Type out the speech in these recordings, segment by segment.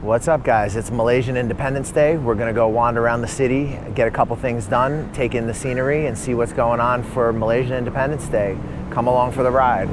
What's up, guys? It's Malaysian Independence Day. We're gonna go wander around the city, get a couple things done, take in the scenery, and see what's going on for Malaysian Independence Day. Come along for the ride.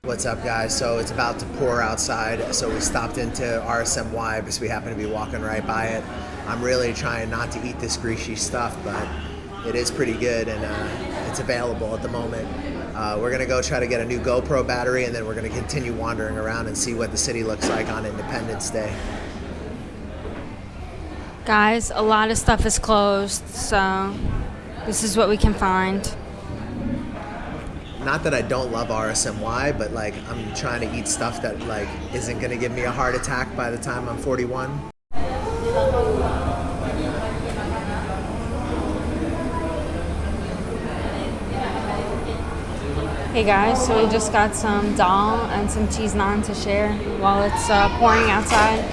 What's up, guys? So it's about to pour outside, so we stopped into RSMY because we happen to be walking right by it. I'm really trying not to eat this greasy stuff, but it is pretty good, and it's available at the moment. We're gonna go try to get a new GoPro battery, and then we're gonna continue wandering around and see what the city looks like on Independence Day. Guys, a lot of stuff is closed, so this is what we can find. Not that I don't love RSMY, but like I'm trying to eat stuff that like isn't gonna give me a heart attack by the time I'm 41. Hey guys, so we just got some dal and some cheese naan to share while it's pouring outside.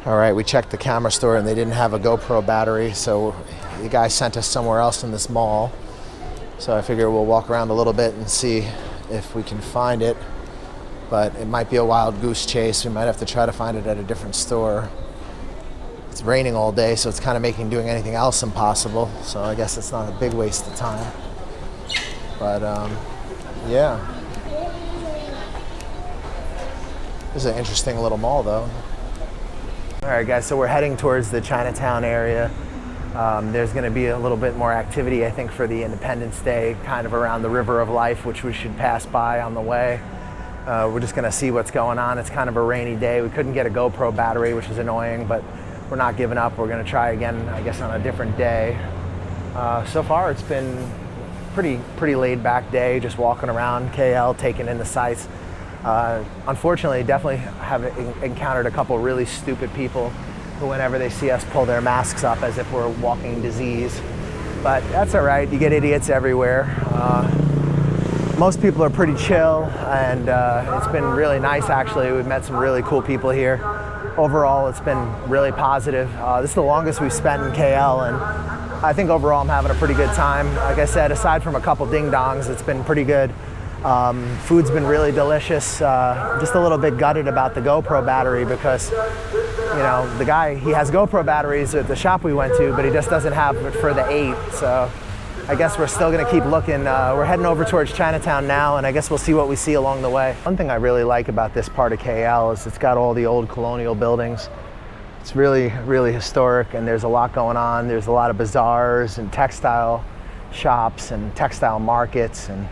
All right, we checked the camera store and they didn't have a GoPro battery, so the guy sent us somewhere else in this mall. So I figure we'll walk around a little bit and see if we can find it. But it might be a wild goose chase. We might have to try to find it at a different store. It's raining all day, so it's kind of making doing anything else impossible. So I guess it's not a big waste of time. But yeah. This is an interesting little mall though. All right, guys, so we're heading towards the Chinatown area. There's going to be a little bit more activity, I think, for the Independence Day, kind of around the River of Life, which we should pass by on the way. We're just going to see what's going on. It's kind of a rainy day. We couldn't get a GoPro battery, which is annoying, but we're not giving up. We're going to try again, I guess, on a different day. So far, it's been pretty laid-back day, just walking around KL, taking in the sights. Unfortunately, definitely have encountered a couple really stupid people who, whenever they see us, pull their masks up as if we're walking disease. But that's all right. You get idiots everywhere. Most people are pretty chill, and it's been really nice, actually. We've met some really cool people here. Overall, it's been really positive. This is the longest we've spent in KL, and I think overall I'm having a pretty good time. Like I said, aside from a couple ding-dongs, it's been pretty good. Food's been really delicious. Just a little bit gutted about the GoPro battery because, you know, the guy, he has GoPro batteries at the shop we went to, but he just doesn't have it for the 8. So I guess we're still gonna keep looking. We're heading over towards Chinatown now, and I guess we'll see what we see along the way. One thing I really like about this part of KL is it's got all the old colonial buildings. It's really, really historic, and there's a lot going on. There's a lot of bazaars and textile shops and textile markets, and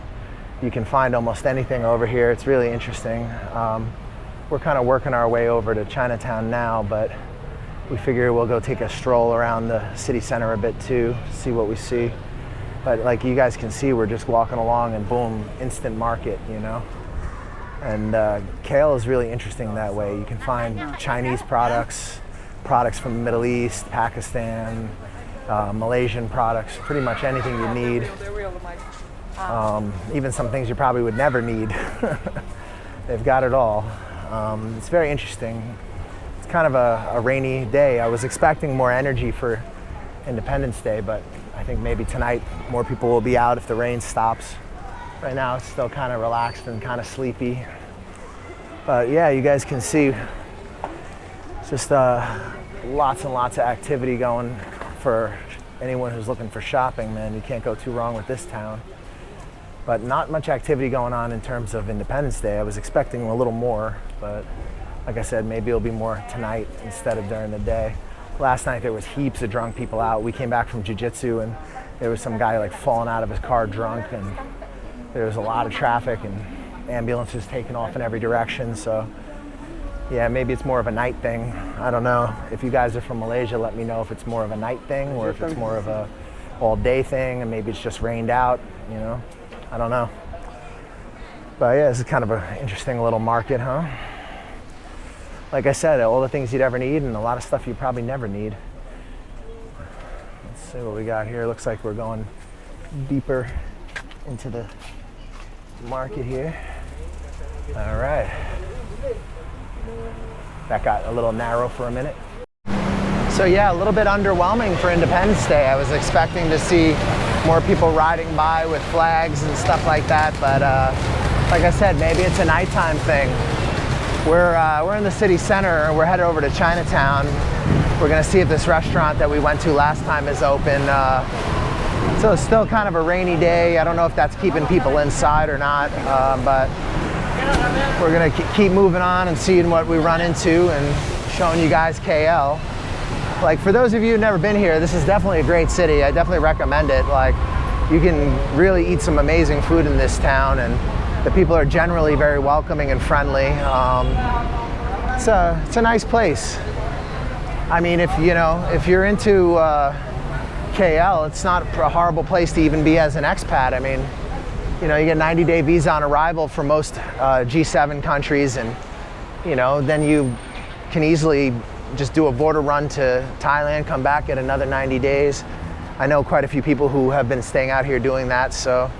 you can find almost anything over here. It's really interesting. We're kind of working our way over to Chinatown now, but we figure we'll go take a stroll around the city center a bit too, see what we see. But like you guys can see, we're just walking along and boom, instant market, you know? And KL is really interesting that way. You can find Chinese products from the Middle East, Pakistan, Malaysian products, pretty much anything you need. Even some things you probably would never need. They've got it all. It's very interesting. It's kind of a rainy day. I was expecting more energy for Independence Day, but I think maybe tonight more people will be out if the rain stops. Right now it's still kind of relaxed and kind of sleepy. But yeah, you guys can see it's just lots and lots of activity going for anyone who's looking for shopping, man, you can't go too wrong with this town. But not much activity going on in terms of Independence Day. I was expecting a little more, but like I said, maybe it'll be more tonight instead of during the day. Last night there was heaps of drunk people out. We came back from jiu-jitsu and there was some guy like falling out of his car drunk, and there was a lot of traffic and ambulances taking off in every direction. So yeah, maybe it's more of a night thing. I don't know. If you guys are from Malaysia, let me know if it's more of a night thing or if it's more of a all day thing and maybe it's just rained out, you know. I don't know. But yeah, this is kind of an interesting little market, huh? Like I said, all the things you'd ever need and a lot of stuff you probably never need. Let's see what we got here. Looks like we're going deeper into the market here. All right. That got a little narrow for a minute. So yeah, a little bit underwhelming for Independence Day. I was expecting to see more people riding by with flags and stuff like that, but like I said, maybe it's a nighttime thing. We're in the city center. We're headed over to Chinatown. We're gonna see if this restaurant that we went to last time is open. So it's still kind of a rainy day. I don't know if that's keeping people inside or not, but we're gonna keep moving on and seeing what we run into and showing you guys KL. Like, for those of you who've never been here, this is definitely a great city. I definitely recommend it. Like, you can really eat some amazing food in this town, and the people are generally very welcoming and friendly. It's a nice place. I mean, if you're into KL, it's not a horrible place to even be as an expat. I mean, you get 90-day visa on arrival for most G7 countries, and then you can easily just do a border run to Thailand, come back, get another 90 days. I know quite a few people who have been staying out here doing that, so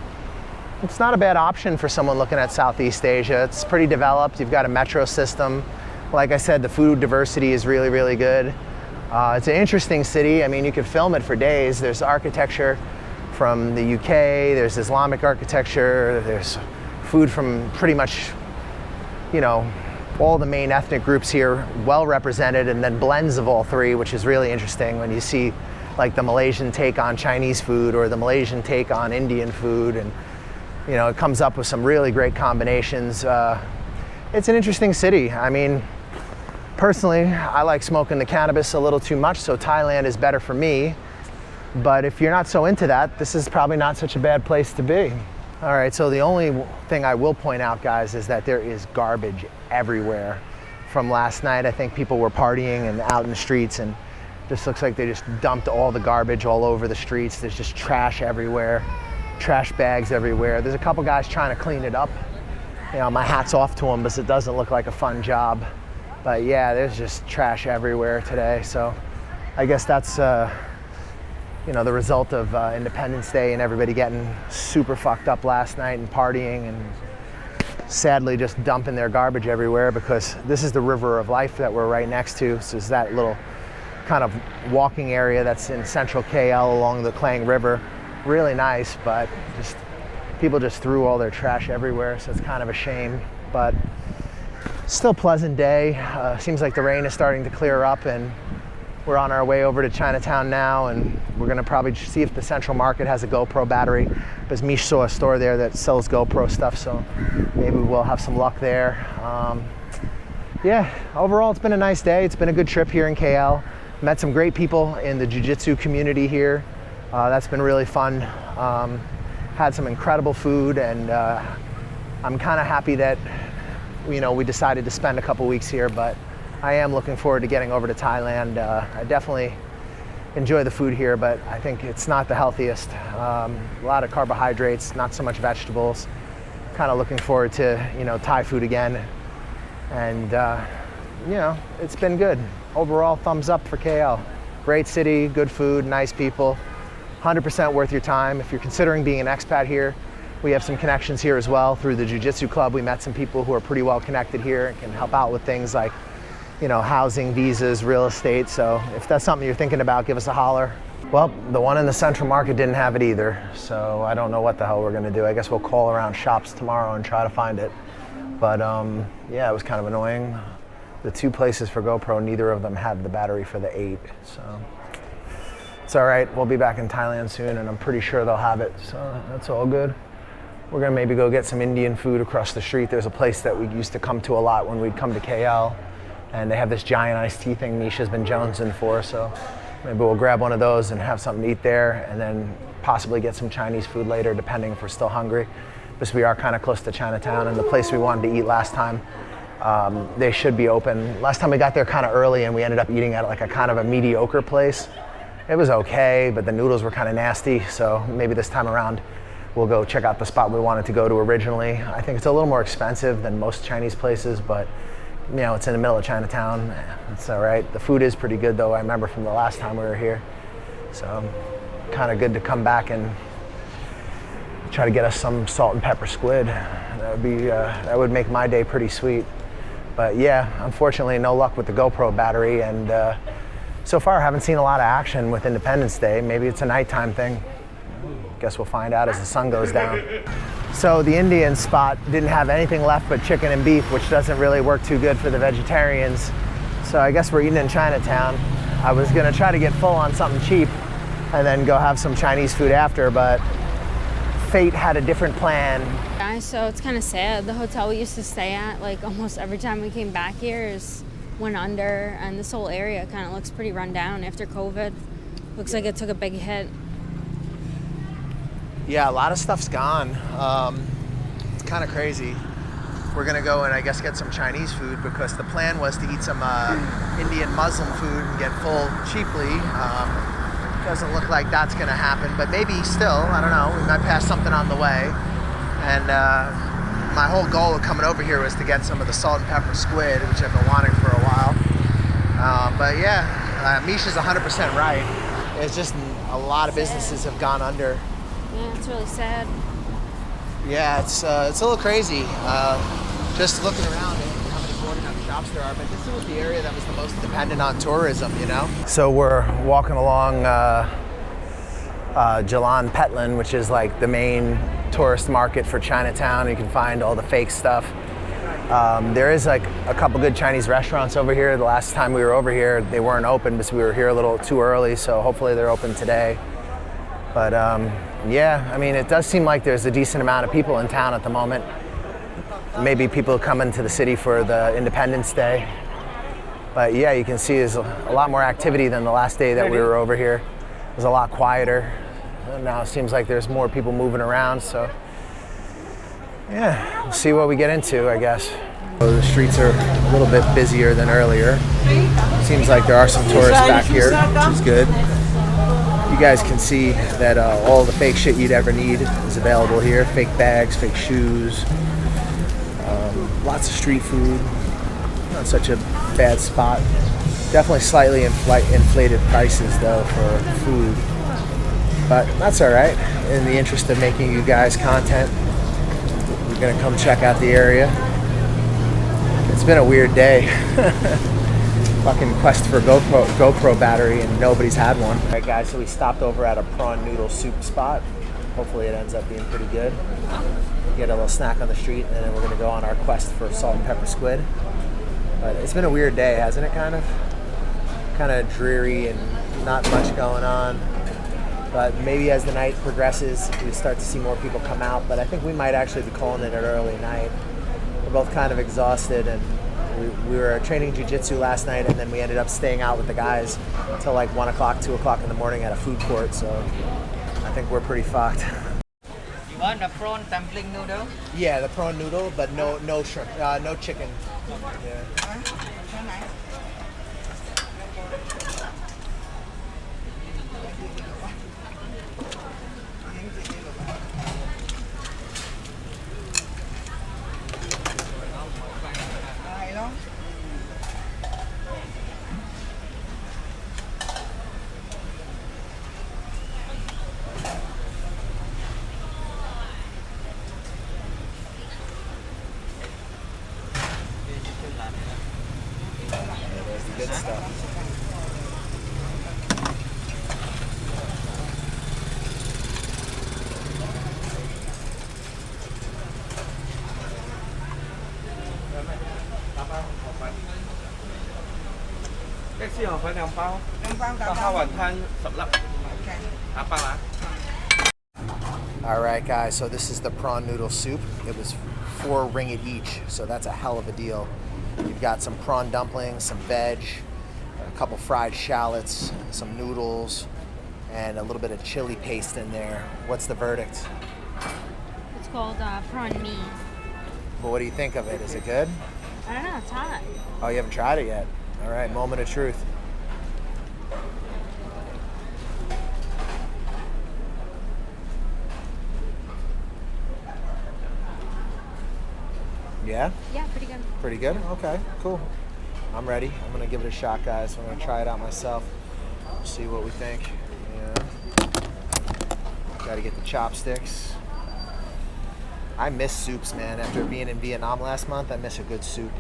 it's not a bad option for someone looking at Southeast Asia. It's pretty developed. You've got a metro system. Like I said, the food diversity is really, really good. It's an interesting city. I mean, you could film it for days. There's architecture from the UK, there's Islamic architecture, there's food from pretty much, all the main ethnic groups here well represented, and then blends of all three, which is really interesting when you see like the Malaysian take on Chinese food or the Malaysian take on Indian food, and it comes up with some really great combinations. It's an interesting city. I mean, personally, I like smoking the cannabis a little too much, so Thailand is better for me. But if you're not so into that, this is probably not such a bad place to be. All right, so the only thing I will point out, guys, is that there is garbage everywhere. From last night, I think people were partying and out in the streets, and this looks like they just dumped all the garbage all over the streets. There's just trash everywhere, trash bags everywhere. There's a couple guys trying to clean it up. My hat's off to them, because it doesn't look like a fun job. But yeah, there's just trash everywhere today. So I guess that's the result of Independence Day and everybody getting super fucked up last night and partying and sadly just dumping their garbage everywhere, because this is the river of life that we're right next to. So it's that little kind of walking area that's in central KL along the Klang River. Really nice, but people just threw all their trash everywhere, so it's kind of a shame. But still pleasant day. Seems like the rain is starting to clear up, and we're on our way over to Chinatown now, and we're gonna probably see if the Central Market has a GoPro battery, because Mish saw a store there that sells GoPro stuff, so maybe we'll have some luck there. Yeah, overall it's been a nice day. It's been a good trip here in KL. Met some great people in the jiu-jitsu community here. That's been really fun. Had some incredible food, and I'm kind of happy that we decided to spend a couple weeks here, but I am looking forward to getting over to Thailand. I definitely enjoy the food here, but I think it's not the healthiest. A lot of carbohydrates, not so much vegetables. Kind of looking forward to Thai food again, and it's been good. Overall, thumbs up for KL. Great city, good food, nice people. 100% worth your time. If you're considering being an expat here, we have some connections here as well through the Jiu-Jitsu Club. We met some people who are pretty well connected here and can help out with things like housing, visas, real estate. So if that's something you're thinking about, give us a holler. Well, the one in the Central Market didn't have it either, so I don't know what the hell we're gonna do. I guess we'll call around shops tomorrow and try to find it. But yeah, it was kind of annoying. The two places for GoPro, neither of them had the battery for the 8, so It's all right. We'll be back in Thailand soon, and I'm pretty sure they'll have it. So that's all good. We're gonna maybe go get some Indian food across the street. There's a place that we used to come to a lot when we'd come to KL, and they have this giant iced tea thing Misha's been jonesing for. So maybe we'll grab one of those and have something to eat there, and then possibly get some Chinese food later, depending if we're still hungry. Because we are kind of close to Chinatown, and the place we wanted to eat last time, they should be open. Last time we got there kind of early, and we ended up eating at like a kind of a mediocre place. It was okay, but the noodles were kind of nasty, so maybe this time around we'll go check out the spot we wanted to go to originally. I think it's a little more expensive than most Chinese places, but you know, it's in the middle of Chinatown. It's all right. The food is pretty good though, I remember from the last time we were here. So kind of good to come back and try to get us some salt and pepper squid. That would make my day pretty sweet. But yeah, unfortunately no luck with the GoPro battery, and so far I haven't seen a lot of action with Independence Day. Maybe it's a nighttime thing. Guess we'll find out as the sun goes down. So the Indian spot didn't have anything left but chicken and beef, which doesn't really work too good for the vegetarians. So I guess we're eating in Chinatown. I was gonna try to get full on something cheap and then go have some Chinese food after, but fate had a different plan. Guys, so it's kind of sad. The hotel we used to stay at, like almost every time we came back here, went under, and this whole area kind of looks pretty run down after COVID. Looks like it took a big hit. Yeah, a lot of stuff's gone. It's kind of crazy. We're gonna go and I guess get some Chinese food because the plan was to eat some Indian Muslim food and get full cheaply. Doesn't look like that's gonna happen, but maybe still, I don't know. We might pass something on the way. And my whole goal of coming over here was to get some of the salt and pepper squid, which I've been wanting for a while. But yeah, Misha's 100% right. It's just a lot of businesses have gone under. Yeah, it's really sad. Yeah, it's a little crazy. Just looking around at how many boarded up shops there are, but this was the area that was the most dependent on tourism, you know? So we're walking along Jalan Petlan, which is like the main tourist market for Chinatown. You can find all the fake stuff. There is like a couple good Chinese restaurants over here. The last time we were over here, they weren't open because we were here a little too early, so hopefully they're open today. But yeah, I mean, it does seem like there's a decent amount of people in town at the moment. Maybe people coming to the city for the Independence Day. But yeah, you can see there's a lot more activity than the last day that we were over here. It was a lot quieter. And now it seems like there's more people moving around, so yeah, we'll see what we get into, I guess. So the streets are a little bit busier than earlier. Seems like there are some tourists back here, which is good. You guys can see that all the fake shit you'd ever need is available here. Fake bags, fake shoes, lots of street food. Not such a bad spot. Definitely slightly inflated prices though for food. But that's all right. In the interest of making you guys content, we're gonna come check out the area. It's been a weird day. Fucking quest for GoPro battery and nobody's had one. All right guys, so we stopped over at a prawn noodle soup spot. Hopefully it ends up being pretty good. Get a little snack on the street and then we're gonna go on our quest for salt and pepper squid. But it's been a weird day, hasn't it, kind of? Kind of dreary and not much going on. But maybe as the night progresses, we start to see more people come out. But I think we might actually be calling it an early night. We're both kind of exhausted, and we were training jiu-jitsu last night, and then we ended up staying out with the guys until like 1 o'clock, 2 o'clock in the morning at a food court. So I think we're pretty fucked. You want a prawn dumpling noodle? Yeah, the prawn noodle, but no shrimp, no chicken. Yeah. There's the good stuff. Cái siêu phải làm bao. Có 2 hoàn than sập lắm. Apa lah? All right, guys, so this is the prawn noodle soup. It was 4 ringgit each, so that's a hell of a deal. You've got some prawn dumplings, some veg, a couple fried shallots, some noodles, and a little bit of chili paste in there. What's the verdict? It's called prawn mee. Well, what do you think of it? Is it good? I don't know, it's hot. Oh, you haven't tried it yet? All right, moment of truth. Yeah? Yeah, pretty good. Pretty good? Okay, cool. I'm ready. I'm gonna give it a shot, guys. I'm gonna try it out myself. See what we think. Yeah. Gotta get the chopsticks. I miss soups, man. After being in Vietnam last month, I miss a good soup.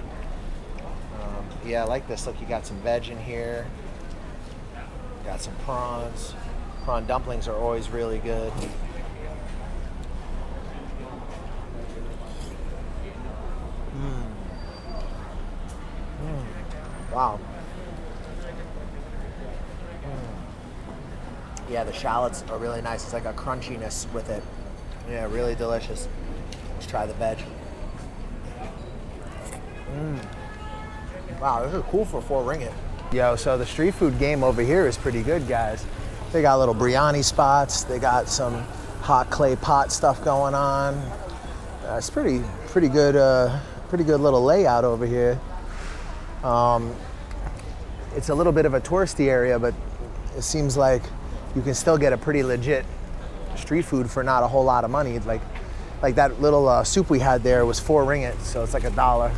Yeah, I like this. Look, you got some veg in here. Got some prawns. Prawn dumplings are always really good. Wow. Yeah, the shallots are really nice. It's like a crunchiness with it. Yeah, really delicious. Let's try the veg. Wow, this is cool for 4 ringgit. Yo, so the street food game over here is pretty good, guys. They got little biryani spots. They got some hot clay pot stuff going on. It's pretty good little layout over here. It's a little bit of a touristy area, but it seems like you can still get a pretty legit street food for not a whole lot of money. Like that little soup we had there was 4 ringgit, so it's like $1.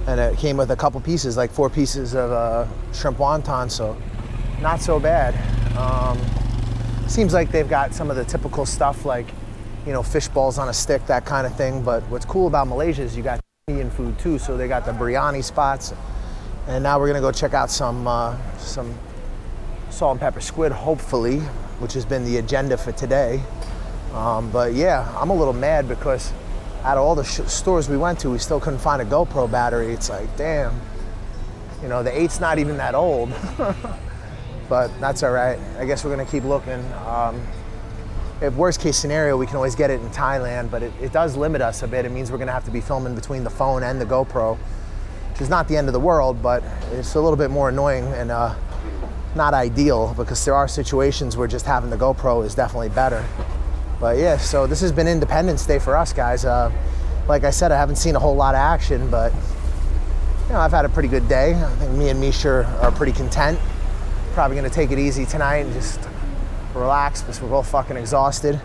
And it came with a couple pieces, like 4 pieces of shrimp wonton, so not so bad. Seems like they've got some of the typical stuff like, you know, fish balls on a stick, that kind of thing. But what's cool about Malaysia is you got Indian food too. So they got the biryani spots. And now we're gonna go check out some salt and pepper squid, hopefully, which has been the agenda for today. But yeah, I'm a little mad because out of all the stores we went to, we still couldn't find a GoPro battery. It's like, damn, you know, the 8's not even that old. But that's all right. I guess we're gonna keep looking. If worst case scenario, we can always get it in Thailand, but it does limit us a bit. It means we're gonna have to be filming between the phone and the GoPro, which is not the end of the world, but it's a little bit more annoying and not ideal, because there are situations where just having the GoPro is definitely better. But yeah, so this has been Independence Day for us, guys. Like I said, I haven't seen a whole lot of action, but you know, I've had a pretty good day. I think me and Misha are pretty content. Probably gonna take it easy tonight and just relax because we're both fucking exhausted.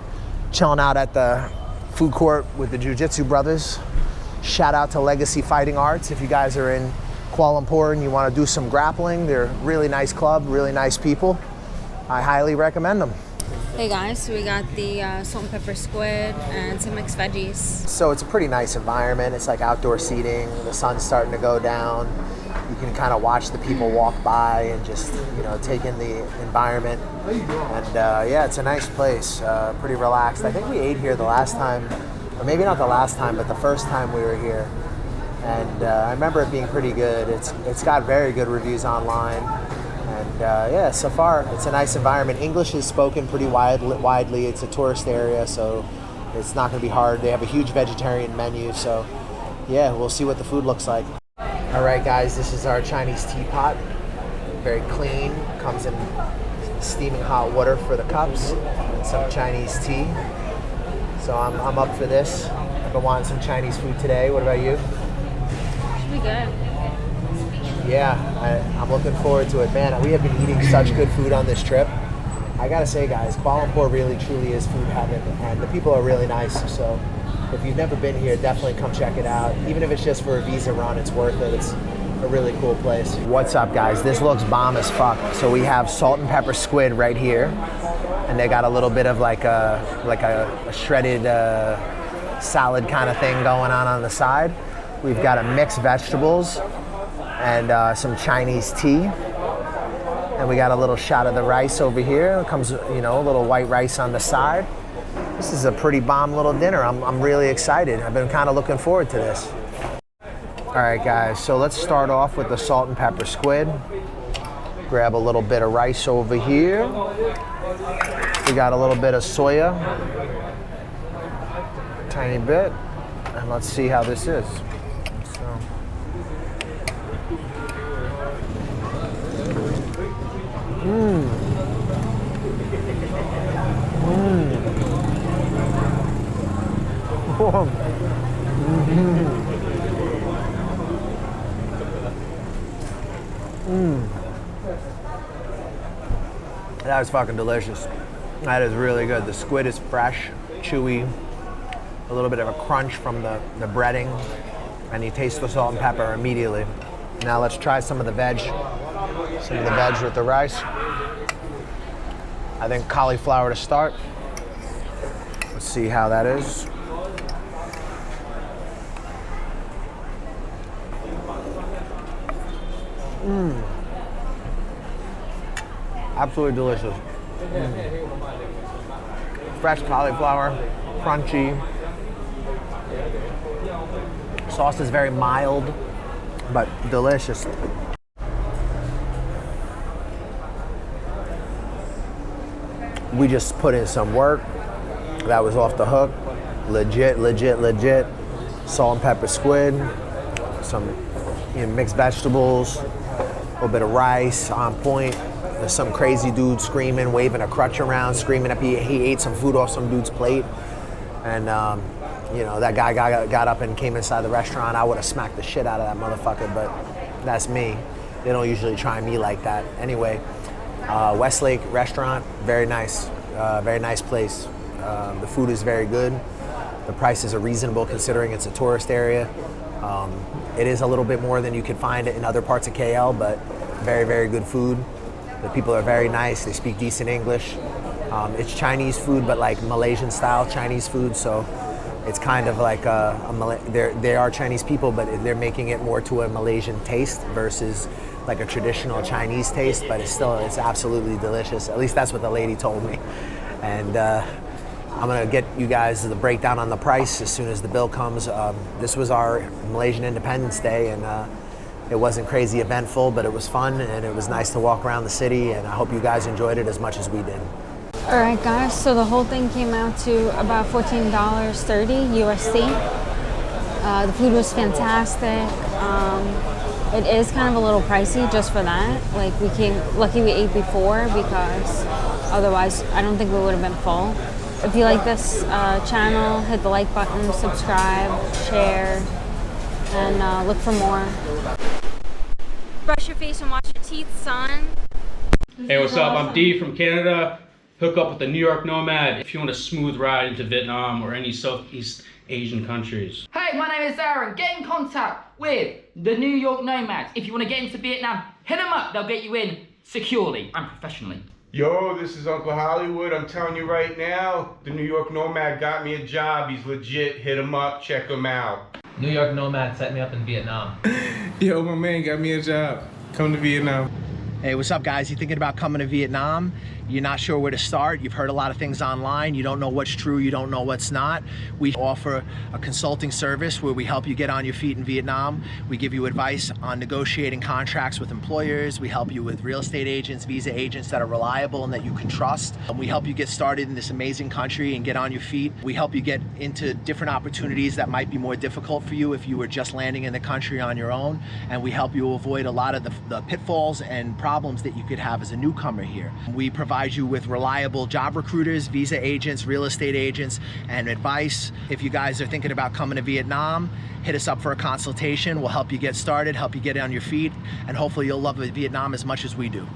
Chilling out at the food court with the Jiu-Jitsu brothers. Shout out to Legacy Fighting Arts. If you guys are in Kuala Lumpur and you want to do some grappling, they're a really nice club, really nice people. I highly recommend them. Hey guys, so we got the salt and pepper squid and some mixed veggies. So it's a pretty nice environment. It's like outdoor seating. The sun's starting to go down. You can kind of watch the people walk by and just, you know, take in the environment. And yeah, it's a nice place, pretty relaxed. I think we ate here the last time, or maybe not the last time, but the first time we were here. And I remember it being pretty good. It's got very good reviews online. And yeah, so far it's a nice environment. English is spoken pretty widely. It's a tourist area, so it's not gonna be hard. They have a huge vegetarian menu, so yeah, we'll see what the food looks like. All right, guys, this is our Chinese teapot. Very clean, comes in steaming hot water for the cups, and some Chinese tea. So I'm up for this. I've been wanting some Chinese food today. What about you? Should be good. Yeah, I'm looking forward to it. Man, we have been eating such good food on this trip. I gotta say, guys, Kuala Lumpur really truly is food heaven, and the people are really nice. So if you've never been here, definitely come check it out. Even if it's just for a visa run, it's worth it. It's a really cool place. What's up, guys? This looks bomb as fuck. So we have salt and pepper squid right here, and they got a little bit of like a shredded salad kind of thing going on the side. We've got a mixed vegetables and some Chinese tea. And we got a little shot of the rice over here. It comes, you know, a little white rice on the side. This is a pretty bomb little dinner. I'm really excited. I've been kind of looking forward to this. All right, guys, so let's start off with the salt and pepper squid. Grab a little bit of rice over here. We got a little bit of soya, tiny bit, and let's see how this is. So. That is fucking delicious. That is really good. The squid is fresh, chewy, a little bit of a crunch from the breading, and you taste the salt and pepper immediately. Now let's try some of the veg. Some of the veg with the rice. I think cauliflower to start. Let's see how that is. Absolutely delicious. Fresh cauliflower, crunchy. Sauce is very mild, but delicious. We just put in some work. That was off the hook. Legit. Salt and pepper squid, some mixed vegetables, a little bit of rice on point. There's some crazy dude screaming, waving a crutch around, screaming up he ate some food off some dude's plate. And that guy got up and came inside the restaurant. I would have smacked the shit out of that motherfucker, but that's me. They don't usually try me like that. Anyway, Westlake restaurant, very nice place. The food is very good. The prices are reasonable considering it's a tourist area. It is a little bit more than you could find in other parts of KL, but very, very good food. The people are very nice. They speak decent English. It's Chinese food, but like Malaysian style Chinese food. So it's kind of like they are Chinese people, but they're making it more to a Malaysian taste versus like a traditional Chinese taste. But it's absolutely delicious. At least that's what the lady told me. And I'm gonna get you guys the breakdown on the price as soon as the bill comes. This was our Malaysian Independence Day, and it wasn't crazy eventful, but it was fun, and it was nice to walk around the city, and I hope you guys enjoyed it as much as we did. All right, guys, so the whole thing came out to about $14.30 USD. The food was fantastic. It is kind of a little pricey just for that. Like, lucky we ate before, because otherwise I don't think we would have been full. If you like this channel, hit the like button, subscribe, share, and look for more. Brush your face and wash your teeth, son. Hey, what's up? I'm D from Canada. Hook up with the New York Nomad if you want a smooth ride into Vietnam or any Southeast Asian countries. Hey, my name is Aaron. Get in contact with the New York Nomads. If you want to get into Vietnam, hit them up. They'll get you in securely and professionally. Yo, this is Uncle Hollywood. I'm telling you right now, the New York Nomad got me a job. He's legit. Hit him up. Check him out. New York Nomad set me up in Vietnam. Yo, my man got me a job. Come to Vietnam. Hey, what's up, guys? You thinking about coming to Vietnam? You're not sure where to start? You've heard a lot of things online. You don't know what's true. You don't know what's not. We offer a consulting service where we help you get on your feet in Vietnam. We give you advice on negotiating contracts with employers. We help you with real estate agents, visa agents that are reliable and that you can trust. We help you get started in this amazing country and get on your feet. We help you get into different opportunities that might be more difficult for you if you were just landing in the country on your own. And we help you avoid a lot of the pitfalls and problems that you could have as a newcomer here. We provide you with reliable job recruiters, visa agents, real estate agents, and advice. If you guys are thinking about coming to Vietnam, hit us up for a consultation. We'll help you get started, help you get on your feet, and hopefully you'll love Vietnam as much as we do.